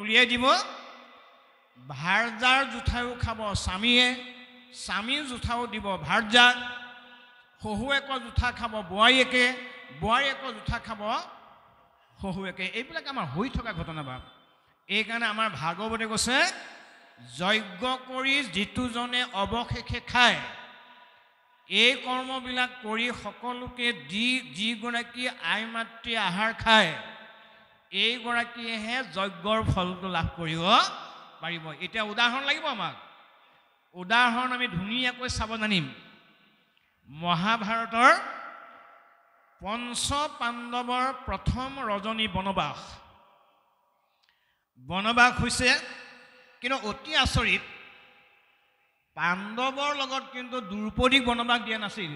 উলিয়াই দিব ভাৰ্যাৰ জুঠাও খাব স্বামীয়ে স্বামীৰ জুঠাও দিব ভাৰ্যাক শহুৱেকৰ জুঠা খাব বোৱাৰীয়েকে বোৱাৰীয়েকৰ জুঠা খাব শহুৱেকে এইবিলাক আমাৰ হৈ থকা ঘটনা বা এইকাৰণে আমাৰ ভাগৱতে কৈছে যজ্ঞ কৰি যিটোজনে অৱশেষে খায় এই কৰ্মবিলাক কৰি সকলোকে দি যিগৰাকী আই মাতৃ আহাৰ খায় এইগৰাকীয়েহে যজ্ঞৰ ফলটো লাভ কৰিব পাৰিব এতিয়া উদাহৰণ লাগিব আমাক উদাহৰণ আমি ধুনীয়াকৈ চাব জানিম মহাভাৰতৰ পঞ্চ পাণ্ডৱৰ প্ৰথম ৰজনী বনবাস হৈছে কিন্তু অতি আচৰিত পাণ্ডৱৰ লগত কিন্তু দ্ৰৌপদীক বনবাস দিয়া নাছিল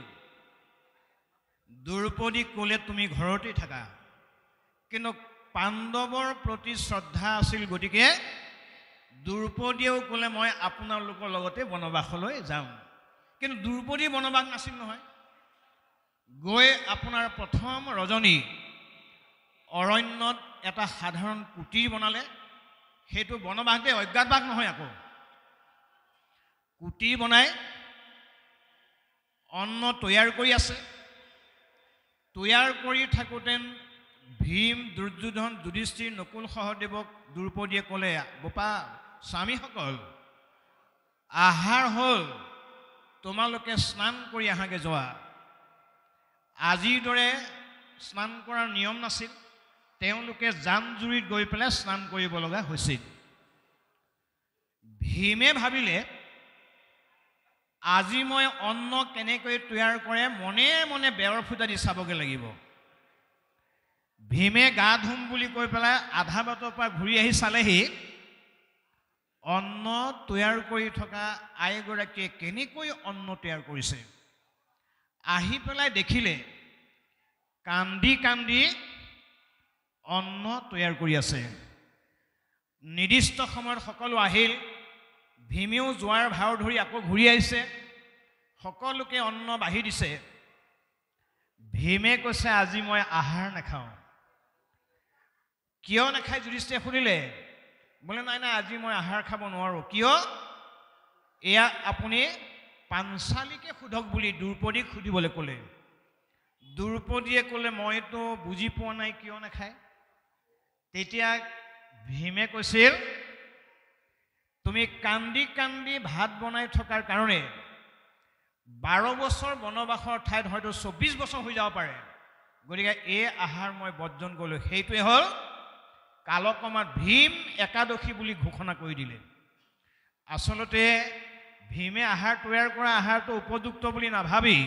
দ্ৰৌপদীক ক'লে তুমি ঘৰতেই থাকা কিন্তু পাণ্ডৱৰ প্ৰতি শ্ৰদ্ধা আছিল গতিকে দ্ৰৌপদীয়েও ক'লে মই আপোনালোকৰ লগতে বনবাসলৈ যাম কিন্তু দ্ৰৌপদী বনবাস নাছিল নহয় গৈ আপোনাৰ প্ৰথম ৰজনী অৰণ্যত এটা সাধাৰণ কুটিৰ বনালে সেইটো বনবাসতে অজ্ঞাতবাস নহয় আকৌ কুটিৰ বনাই অন্ন তৈয়াৰ কৰি আছে তৈয়াৰ কৰি থাকোঁতে ভীম দুৰ্যোধন যুধিষ্ঠিৰ নকুল সহদেৱক দ্ৰৌপদীয়ে ক'লে বোপা স্বামীসকল আহাৰ হ'ল তোমালোকে স্নান কৰি আহাগে যোৱা আজিৰ দৰে স্নান কৰাৰ নিয়ম নাছিল তেওঁলোকে জান জুৰিত গৈ পেলাই স্নান কৰিব লগা হৈছিল ভীমে ভাবিলে আজি মই অন্ন কেনেকৈ তৈয়াৰ কৰে মনে মনে বেৰৰ ফুটা দি চাবগে লাগিব ভীমে গা ধুম বুলি কৈ পেলাই আধা বাটৰ পৰা ঘূৰি আহি চালেহি অন্ন তৈয়াৰ কৰি থকা আইগৰাকীয়ে কেনেকৈ অন্ন তৈয়াৰ কৰিছে আহি পেলাই দেখিলে কান্দি কান্দি অন্ন তৈয়াৰ কৰি আছে নিৰ্দিষ্ট সময়ত সকলো আহিল ভীমেও যোৱাৰ ভাও ধৰি আকৌ ঘূৰি আহিছে সকলোকে অন্ন বাঢ়ি দিছে ভীমে কৈছে আজি মই আহাৰ নাখাওঁ কিয় নাখায় যুধিষ্ঠিৰে সুধিলে বোলে নাই নাই আজি মই আহাৰ খাব নোৱাৰোঁ কিয় এয়া আপুনি পাঞ্চালীকে সোধক বুলি দ্ৰৌপদীক সুধিবলৈ ক'লে দ্ৰৌপদীয়ে ক'লে মইতো বুজি পোৱা নাই কিয় নাখায় তেতিয়া ভীমে কৈছিল তুমি কান্দি কান্দি ভাত বনাই থকাৰ কাৰণে 12 বছৰ বনবাসৰ ঠাইত হয়তো 24 বছৰ হৈ যাব পাৰে গতিকে এই আহাৰ মই বৰ্জন কৰিলোঁ সেইটোৱে হ'ল কালক্ৰমত ভীম একাদশী বুলি ঘোষণা কৰি দিলে আচলতে ভীমে আহাৰ তৈয়াৰ কৰা আহাৰটো উপযুক্ত বুলি নাভাবি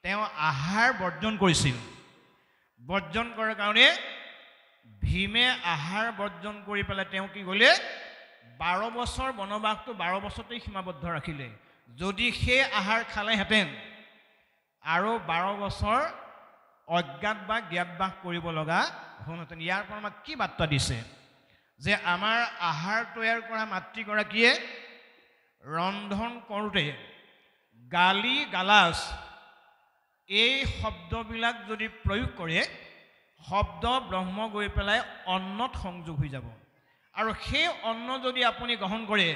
তেওঁ আহাৰ বৰ্জন কৰিছিল বৰ্জন কৰাৰ কাৰণে ভীমে আহাৰ বৰ্জন কৰি পেলাই তেওঁ কি ক'লে 12 বছৰ বনবাসটো 12 বছৰতেই সীমাবদ্ধ ৰাখিলে যদি সেই আহাৰ খালেহেঁতেন আৰু 12 বছৰ অজ্ঞাত বা জ্ঞাতবাস কৰিব লগা হ'লহেঁতেন ইয়াৰ পৰা আমাক কি বাৰ্তা দিছে যে আমাৰ আহাৰ তৈয়াৰ কৰা মাতৃগৰাকীয়ে ৰন্ধন কৰোঁতে গালি গালাজ এই শব্দবিলাক যদি প্ৰয়োগ কৰে শব্দ ব্ৰহ্ম গৈ পেলাই অন্নত সংযোগ হৈ যাব আৰু সেই অন্ন যদি আপুনি গ্ৰহণ কৰে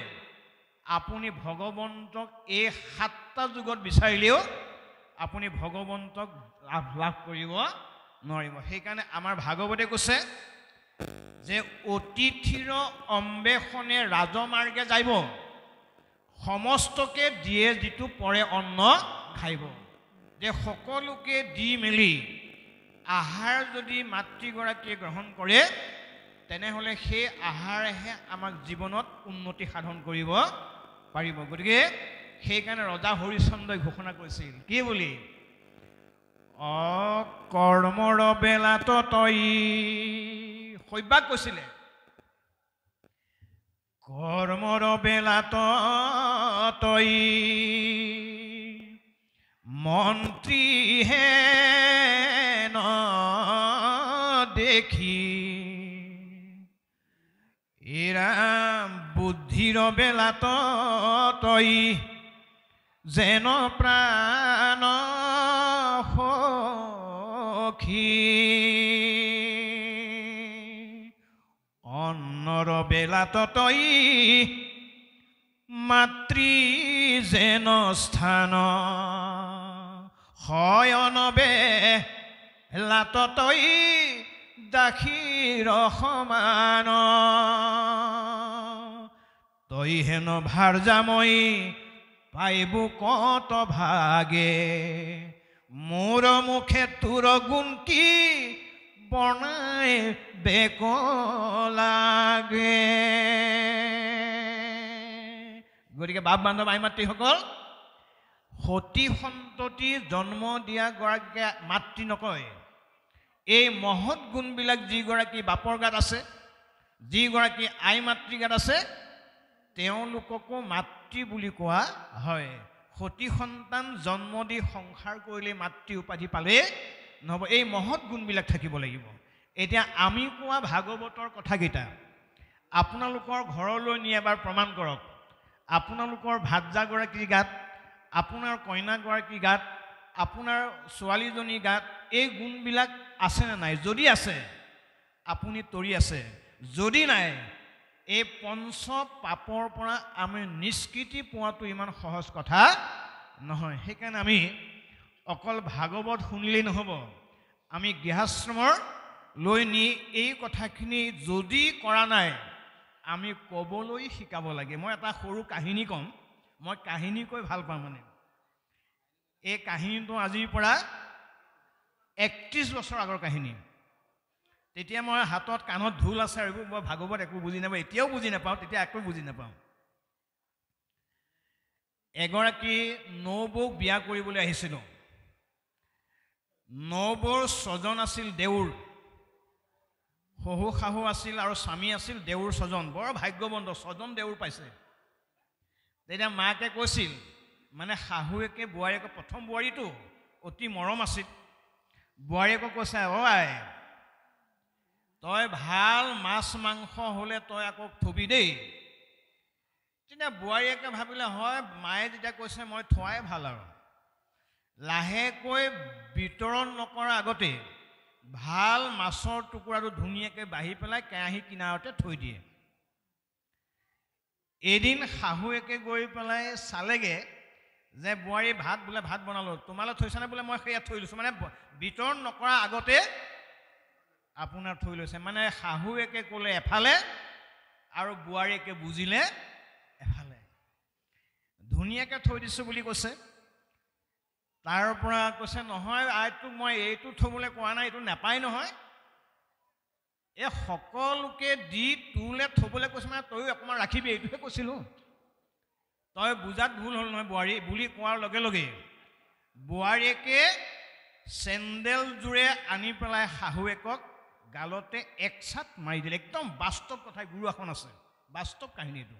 আপুনি ভগৱন্তক এই 7টা যুগত বিচাৰিলেও আপুনি ভগৱন্তক লাভ কৰিব নোৱাৰিব সেইকাৰণে আমাৰ ভাগৱতে কৈছে যে অতিথিৰ অম্বেষণে ৰাজমাৰ্গে যাব সমস্তকে দিয়ে যিটো পৰে অন্ন খাইব যে সকলোকে দি মেলি আহাৰ যদি মাতৃগৰাকীয়ে গ্ৰহণ কৰে তেনেহ'লে সেই আহাৰেহে আমাক জীৱনত উন্নতি সাধন কৰিব পাৰিব গতিকে সেইকাৰণে ৰজা হৰিশ্চন্দ্ৰই ঘোষণা কৰিছিল কি বুলি কৰ্মৰ বেলাত তই সব্যাক কৈছিলে কৰ্মৰ বেলাত তই মন্ত্ৰী হে ন দেখি এৰা বুদ্ধিৰ বেলাত তই যেন প্ৰাণ সখী অন্ন অনৰ বেলাত তই মাতৃ যেন স্থান শয়ন বেলাত তই দাসীৰ সমান তই হেন ভাৰ্যাময়ী পাইবু কত ভাগে মোৰ মুখে তোৰ গুণ কি বৰ্ণাই বেক লাগে গতিকে বাপ বান্ধৱ আই মাতৃসকল সতী সন্ততি জন্ম দিয়া গৰাকীয়ে মাতৃ নকয় এই মহৎ গুণবিলাক যিগৰাকী বাপৰ গাত আছে যিগৰাকী আই মাতৃ গাত আছে তেওঁলোককো মাতৃ বুলি কোৱা হয় সতী সন্তান জন্ম দি সংসাৰ কৰিলে মাতৃ উপাধি পালে নহ'ব এই মহৎ গুণবিলাক থাকিব লাগিব এতিয়া আমি কোৱা ভাগৱতৰ কথাকেইটা আপোনালোকৰ ঘৰলৈ নি এবাৰ প্ৰমাণ কৰক আপোনালোকৰ ভাৰ্যাগৰাকীৰ গাত আপোনাৰ কইনাগৰাকীৰ গাত আপোনাৰ ছোৱালীজনীৰ গাত এই গুণবিলাক আছেনে নাই যদি আছে আপুনি তৰি আছে যদি নাই এই পঞ্চ পাপৰ পৰা আমি নিষ্কৃতি পোৱাটো ইমান সহজ কথা নহয় সেইকাৰণে আমি অকল ভাগৱত শুনিলেই নহ'ব আমি গৃহাশ্ৰমৰ লৈ নি এই কথাখিনি যদি কৰা নাই আমি ক'বলৈ শিকাব লাগে মই এটা সৰু কাহিনী ক'ম মই কাহিনী কৈ ভাল পাওঁ মানে এই কাহিনীটো আজিৰ পৰা 31 বছৰ আগৰ কাহিনী তেতিয়া মই হাতত কাণত ঢোল আছে আৰু মই ভাগৱত একো বুজি নাপাওঁ এতিয়াও বুজি নাপাওঁ তেতিয়া একো বুজি নাপাওঁ এগৰাকী নবৌক বিয়া কৰিবলৈ আহিছিলোঁ নবৌৰ ছজন আছিল দেউৰ শহু শাহু আছিল আৰু স্বামী আছিল দেউৰ ছজন বৰ ভাগ্যৱন্ত ছজন দেউৰ পাইছে তেতিয়া মাকে কৈছিল মানে শাহুৱেকে বোৱাৰীয়েকৰ প্ৰথম বোৱাৰীটো অতি মৰম আছিল বোৱাৰীয়েকক কৈছে অ আই তই ভাল মাছ মাংস হ'লে তই আকৌ থবি দেই তেতিয়া বোৱাৰীয়েকে ভাবিলে হয় মায়ে যেতিয়া কৈছে মই থোৱাই ভাল আৰু লাহেকৈ বিতৰণ নকৰাৰ আগতে ভাল মাছৰ টুকুৰাটো ধুনীয়াকৈ বাঢ়ি পেলাই কেৰাহী কিনাৰতে থৈ দিয়ে এদিন শাহুৱেকে গৈ পেলাই চালেগে যে বোৱাৰী ভাত বোলে ভাত বনালোঁ তোমালৈ থৈছানে বোলে মই সেয়া থৈ লৈছোঁ মানে বিতৰণ নকৰাৰ আগতে আপোনাৰ থৈ লৈছে মানে শাহুৱেকে ক'লে এফালে আৰু বোৱাৰীয়েকে বুজিলে এফালে ধুনীয়াকৈ থৈ দিছোঁ বুলি কৈছে তাৰ পৰা কৈছে নহয় আইটোক মই এইটো থ'বলৈ কোৱা নাই এইটো নাপায় নহয় এই সকলোকে দি তোলে থ'বলৈ কৈছে মানে তয়ো অকণমান ৰাখিবি এইটোহে কৈছিলোঁ তই বুজাত ভুল হ'ল নহয় বোৱাৰী বুলি কোৱাৰ লগে লগে বোৱাৰীয়েকে চেণ্ডেলযোৰে আনি পেলাই শাহুৱেকক গালতে এক চাট মাৰি দিলে একদম বাস্তৱ কথা গুৰু এখন আছে বাস্তৱ কাহিনীটো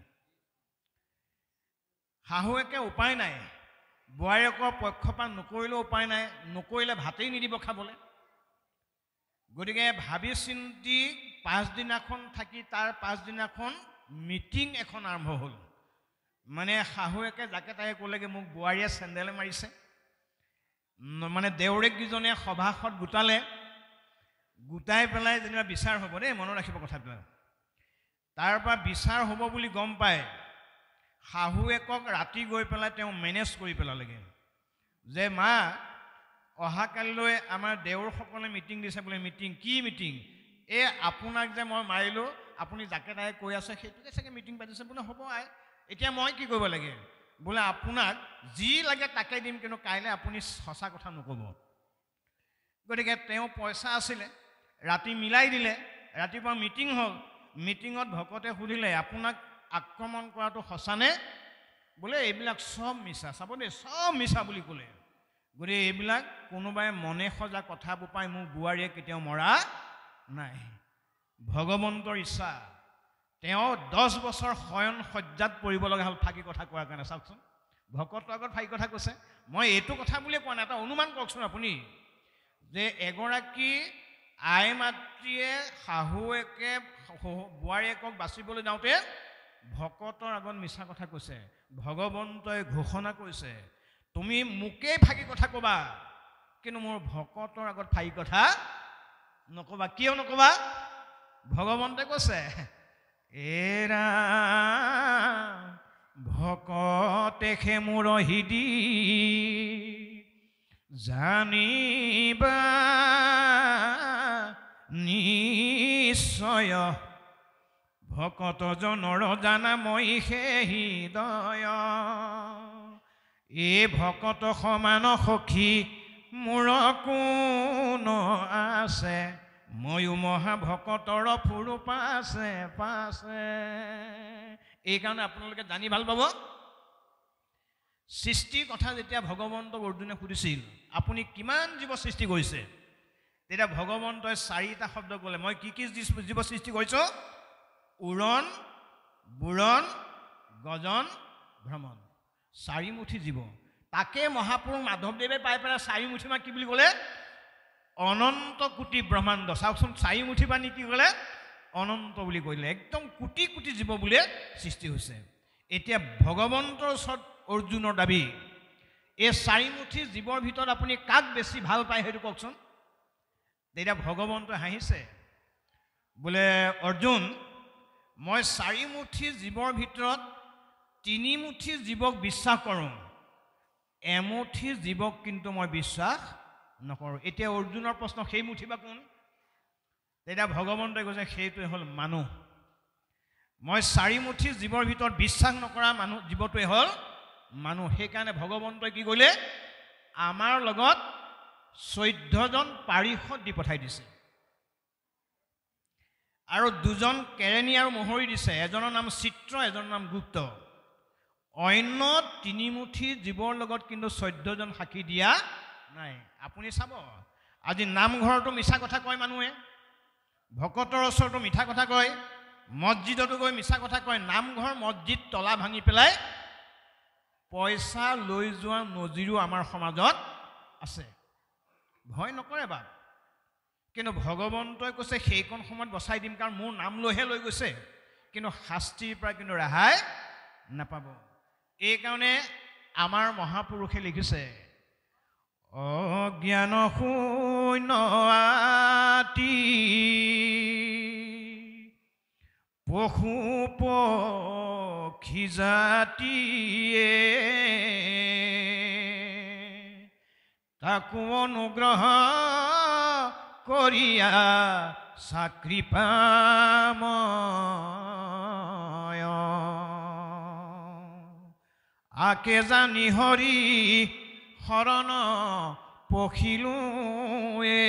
শাহুৱেকে উপায় নাই বোৱাৰীয়েকৰ পক্ষপাত নকৰিলেও উপায় নাই নকৰিলে ভাতেই নিদিব খাবলৈ গতিকে ভাবি চিন্তি পাঁচদিনাখন থাকি তাৰ পাঁচদিনাখন মিটিং এখন আৰম্ভ হ'ল মানে শাহুৱেকে যাকে তাকে ক'লেগৈ মোক বোৱাৰীয়ে চেণ্ডেলে মাৰিছে মানে দেউৰেককেইজনে সভাসদ গোটালে গোটাই পেলাই যেনিবা বিচাৰ হ'ব দেই মনত ৰাখিব কথাবিলাক তাৰ পৰা বিচাৰ হ'ব বুলি গম পায় শাহুৱেকক ৰাতি গৈ পেলাই তেওঁ মেনেজ কৰি পেলালেগৈ যে মা অহাকালিলৈ আমাৰ দেউৰসকলে মিটিং দিছে বোলে মিটিং কি মিটিং এই আপোনাক যে মই মাৰিলোঁ আপুনি যাকে তাকে কৈ আছে সেইটোকে চাগে মিটিং পাতিছে বোলে হ'ব আই এতিয়া মই কি কৰিব লাগে বোলে আপোনাক যি লাগে তাকে দিম কিন্তু কাইলৈ আপুনি সঁচা কথা নক'ব গতিকে তেওঁ পইচা আছিলে ৰাতি মিলাই দিলে ৰাতিপুৱা মিটিং হ'ল মিটিঙত ভকতে সুধিলে আপোনাক আক্ৰমণ কৰাটো সঁচানে বোলে এইবিলাক চব মিছা চাব দেই চব মিছা বুলি ক'লে গতিকে এইবিলাক কোনোবাই মনে সজা কথাবোৰ পাই মোক বোৱাৰীয়ে কেতিয়াও মৰা নাই ভগৱন্তৰ ইচ্ছা তেওঁ 10 বছৰ শয়ন সজ্জাত পৰিব লগা হ'ল ফাঁকি কথা কোৱাৰ কাৰণে চাওকচোন ভকতৰ আগত ফাঁকি কথা কৈছে মই এইটো কথা বুলিয়ে কোৱা নাই এটা অনুমান কৰকচোন আপুনি যে এগৰাকী আই মাতৃয়ে শাহুৱেকে বোৱাৰীয়েকক বাচিবলৈ যাওঁতে ভকতৰ আগত মিছা কথা কৈছে ভগৱন্তই ঘোষণা কৰিছে তুমি মোকেই ফাঁকি কথা ক'বা কিন্তু মোৰ ভকতৰ আগত ফাঁকি কথা নক'বা কিয় নক'বা ভগৱন্তে কৈছে প্ৰত্যেকে মোৰ হৃদি জানিবা নিশ্চয় ভকত জনৰ জানা মই হৃদয় এই ভকত সমান সখী মোৰ কোন আছে ময়ো মহা ভকতৰ ফুৰু পাছে পাছে এইকাৰণে আপোনালোকে জানি ভাল পাব সৃষ্টিৰ কথা যেতিয়া ভগৱন্তক অৰ্জুনে সুধিছিল আপুনি কিমান জীৱ সৃষ্টি কৰিছে তেতিয়া ভগৱন্তই চাৰিটা শব্দ ক'লে মই কি কি জীৱ সৃষ্টি কৰিছো উৰণ বুৰণ গজন ভ্ৰমণ চাৰিমুঠি জীৱ তাকে মহাপুৰুষ মাধৱদেৱে পাই পেলাই চাৰিমুঠি কি বুলি ক'লে অনন্ত কোটি ব্ৰহ্মাণ্ড চাওকচোন চাৰিমুঠি পানী কি ক'লে অনন্ত বুলি কৈলে একদম কোটি কোটি জীৱ বুলিয়ে সৃষ্টি হৈছে এতিয়া ভগৱন্তৰ ওচৰত অৰ্জুনৰ দাবী এই চাৰিমুঠি জীৱৰ ভিতৰত আপুনি কাক বেছি ভাল পায় সেইটো কওকচোন তেতিয়া ভগৱন্তই হাঁহিছে বোলে অৰ্জুন মই চাৰিমুঠি জীৱৰ ভিতৰত তিনিমুঠি জীৱক বিশ্বাস কৰোঁ এমুঠি জীৱক কিন্তু মই বিশ্বাস নকৰোঁ এতিয়া অৰ্জুনৰ প্ৰশ্ন সেই মুঠি বা কোন তেতিয়া ভগৱন্তই কৈছে সেইটোৱে হ'ল মানুহ মই চাৰিমুঠি জীৱৰ ভিতৰত বিশ্বাস নকৰা মানুহ জীৱটোৱে হ'ল মানুহ সেইকাৰণে ভগৱন্তই কি কৰিলে আমাৰ লগত 14জন পাৰিষদ দি পঠাই দিছে আৰু দুজন কেৰেণী আৰু মোহৰি দিছে এজনৰ নাম চিত্ৰ এজনৰ নাম গুপ্ত অন্য তিনিমুঠি জীৱৰ লগত কিন্তু 14জন সাক্ষী দিয়া নাই আপুনি চাব আজি নামঘৰটো মিছা কথা কয় মানুহে ভকতৰ ওচৰতো মিঠা কথা কয় মছজিদতো গৈ মিছা কথা কয় নামঘৰ মছজিদ তলা ভাঙি পেলাই পইচা লৈ যোৱা নজিৰো আমাৰ সমাজত আছে ভয় নকৰে বাপ কিন্তু ভগৱন্তই কৈছে সেইকণ সময়ত বচাই দিম কাৰণ মোৰ নাম লৈহে লৈ গৈছে কিন্তু শাস্তিৰ পৰা কিন্তু ৰেহাই নাপাব এইকাৰণে আমাৰ মহাপুৰুষে লিখিছে অজ্ঞান শূন্য আতি পশু পক্ষী জাতিয়ে তাকো অনুগ্ৰহ কৰিয়া চাকৃপাময় আকে জানি হৰি শৰণ পখিলোৱে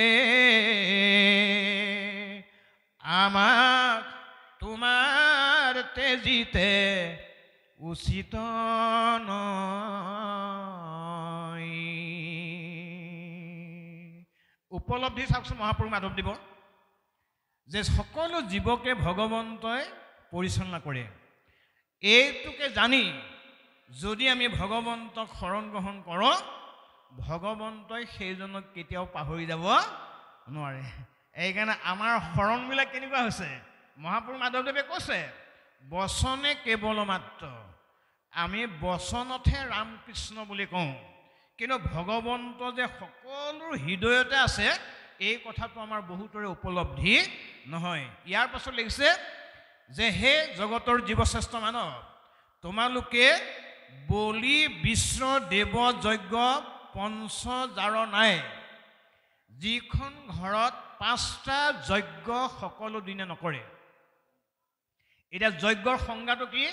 আমাক তোমাৰ তেজিতে উচিত উপলব্ধি চাওকচোন মহাপুৰুষ মাধৱদেৱ যে সকলো জীৱকে ভগৱন্তই পৰিচালনা কৰে এইটোকে জানি যদি আমি ভগৱন্তক শৰণ গ্ৰহণ কৰোঁ ভগৱন্তই সেইজনক কেতিয়াও পাহৰি যাব নোৱাৰে এইকাৰণে আমাৰ শৰণবিলাক কেনেকুৱা হৈছে মহাপুৰুষ মাধৱদেৱে কৈছে বচনে কেৱল মাত্ৰ আমি বচনতহে ৰামকৃষ্ণ বুলি কওঁ কিন্তু ভগৱন্ত যে সকলো হৃদয়তে আছে এই কথাটো আমাৰ বহুতৰে উপলব্ধি নহয় ইয়াৰ পাছত লিখিছে যে হে জগতৰ জীৱশ্ৰেষ্ঠ মানৱ তোমালোকে বলি বিশ্ব দেৱ যজ্ঞ পঞ্চজাৰ নাই যিখন ঘৰত 5টা যজ্ঞ সকলো দিনে নকৰে এতিয়া যজ্ঞৰ সংজ্ঞাটো কি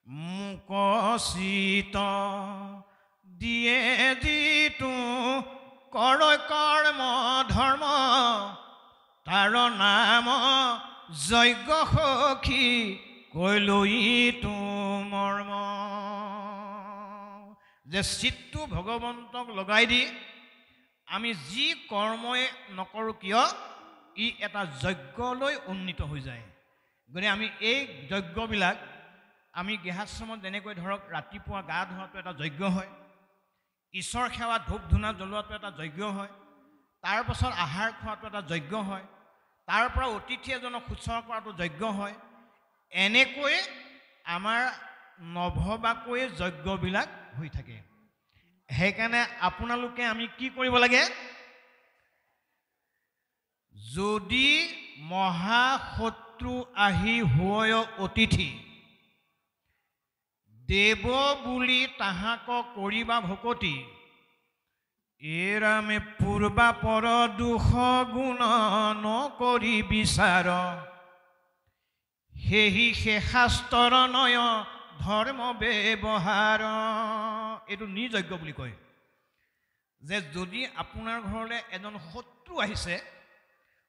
মুকচিত দিয়ে যিটো কৰ কৰ্ম ধৰ্ম তাৰ নাম যজ্ঞ সখী কৈলৈ মৰ্ম যে চিত্তটো ভগৱন্তক লগাই দি আমি যি কৰ্মই নকৰোঁ কিয় ই এটা যজ্ঞলৈ উন্নীত হৈ যায় গতিকে আমি এই যজ্ঞবিলাক আমি গৃহাশ্ৰমত যেনেকৈ ধৰক ৰাতিপুৱা গা ধোৱাটো এটা যজ্ঞ হয় ঈশ্বৰ সেৱা ধূপ ধূনা জ্বলোৱাটো এটা যজ্ঞ হয় তাৰ পাছত আহাৰ খোৱাটো এটা যজ্ঞ হয় তাৰ পৰা অতিথি এজনক শুশ্ৰূষা কৰাটো যজ্ঞ হয় এনেকৈ আমাৰ নভবাকৈ যজ্ঞবিলাক হৈ থাকে সেইকাৰণে আপোনালোকে আমি কি কৰিব লাগে যদি মহা শত্ৰু আহি হয় অতিথি দেৱ বুলি তাহাক কৰিবা ভকতি এৰামে পূৰ্বা পৰ দুখ গুণ নকৰি বিচাৰ সেহি সে শাস্ত্ৰৰ নয় ধৰ্ম ব্যৱহাৰ এইটো নিৰ্যজ্ঞ বুলি কয় যে যদি আপোনাৰ ঘৰলৈ এজন শত্ৰু আহিছে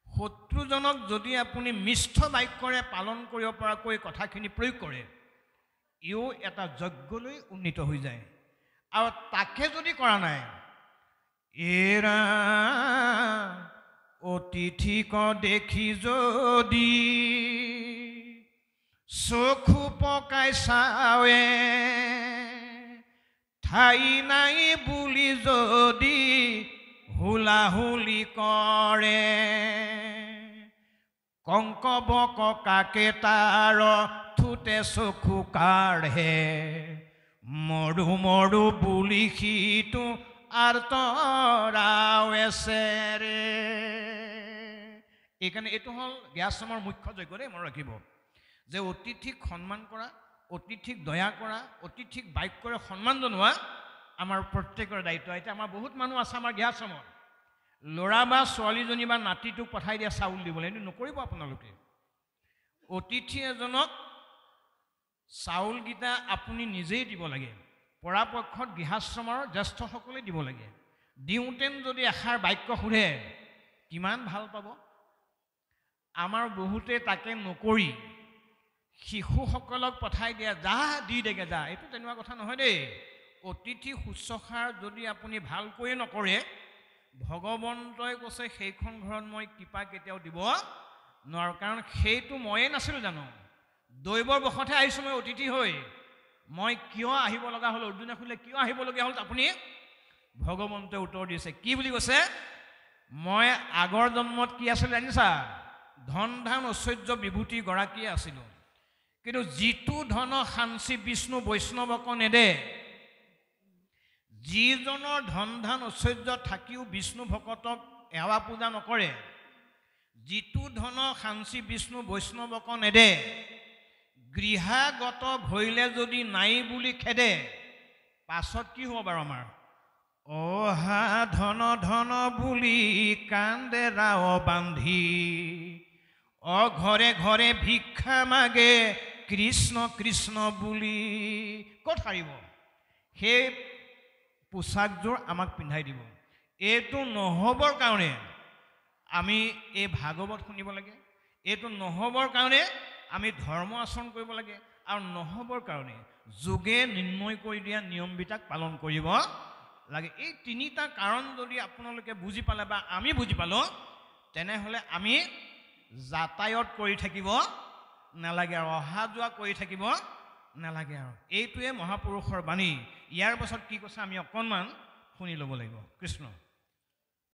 শত্ৰুজনক যদি আপুনি মিষ্ঠ বাক্যৰে পালন কৰিব পৰাকৈ কথাখিনি প্ৰয়োগ কৰে ইও এটা যজ্ঞলৈ উন্নীত হৈ যায় আৰু তাকে যদি কৰা নাই এৰা অতিথিক দেখি যদি চকু পকাই চাৱে ঠাই নাই বুলি যদি হুলাহুলি কৰে কংকব কাকে তাৰ থুতে চকু কাঢ়ে মৰু মৰু বুলি সিটো আৰ্তৰাৱেছে ৰে এইকাৰণে এইটো হ'ল গৃহস্থমৰ মুখ্য যজ্ঞ দেই মনত ৰাখিব যে অতিথিক সন্মান কৰা অতিথিক দয়া কৰা অতিথিক বাক্যৰে সন্মান জনোৱা আমাৰ প্ৰত্যেকৰ দায়িত্ব এতিয়া আমাৰ বহুত মানুহ আছে আমাৰ গৃহস্থমত ল'ৰা বা ছোৱালীজনী বা নাতিটোক পঠাই দিয়া চাউল দিবলৈ এইটো নকৰিব আপোনালোকে অতিথি এজনক চাউলকেইটা আপুনি নিজেই দিব লাগে পৰাপক্ষত গৃহাশ্ৰমৰ জ্যেষ্ঠসকলে দিব লাগে দিওঁতেন যদি এষাৰ বাক্য সোধে কিমান ভাল পাব আমাৰ বহুতে তাকে নকৰি শিশুসকলক পঠাই দিয়া যা দি দেগে যা এইটো তেনেকুৱা কথা নহয় দেই অতিথি শুশ্ৰূষাৰ যদি আপুনি ভালকৈ নকৰে ভগৱন্তই কৈছে সেইখন ঘৰত মই কৃপা কেতিয়াও দিব নোৱাৰোঁ কাৰণ সেইটো ময়ে নাছিলোঁ জানো দৈৱৰ বশতহে আহিছোঁ মই অতিথি হৈ মই কিয় আহিব লগা হ'ল অৰ্জুনে সুধিলে কিয় আহিবলগীয়া হ'ল আপুনি ভগৱন্তই উত্তৰ দিছে কি বুলি কৈছে মই আগৰ জন্মত কি আছিল জানিছা ধন ধান ঐশ্বৰ্য বিভূতি গৰাকীয়ে আছিলোঁ কিন্তু যিটো ধন সাঞ্চি বিষ্ণু বৈষ্ণৱক নেদে যিজনৰ ধন ধান ঐশ্বৰ্য থাকিও বিষ্ণু ভকতক সেৱা পূজা নকৰে যিটো ধন সাঞ্চি বিষ্ণু বৈষ্ণৱক নেদে গৃহাগত ভৈলে যদি নাই বুলি খেদে পাছত কি হ'ব বাৰু আমাৰ অহা ধন ধন বুলি কান্দে ৰাও বান্ধি ঘৰে ঘৰে ভিক্ষা মাগে কৃষ্ণ কৃষ্ণ বুলি ক'ত হাৰিব সেই পোচাকযোৰ আমাক পিন্ধাই দিব এইটো নহ'বৰ কাৰণে আমি এই ভাগৱত শুনিব লাগে এইটো নহ'বৰ কাৰণে আমি ধৰ্ম আচৰণ কৰিব লাগে আৰু নহ'বৰ কাৰণে যোগে নিৰ্ণয় কৰি দিয়া নিয়মবিলাক পালন কৰিব লাগে এই তিনিটা কাৰণ যদি আপোনালোকে বুজি পালে বা আমি বুজি পালোঁ তেনেহ'লে আমি যাতায়ত কৰি থাকিব নালাগে আৰু অহা যোৱা কৰি থাকিব নালাগে আৰু এইটোৱে মহাপুৰুষৰ বাণী ইয়াৰ পাছত কি কৈছে আমি অকণমান শুনি ল'ব লাগিব কৃষ্ণ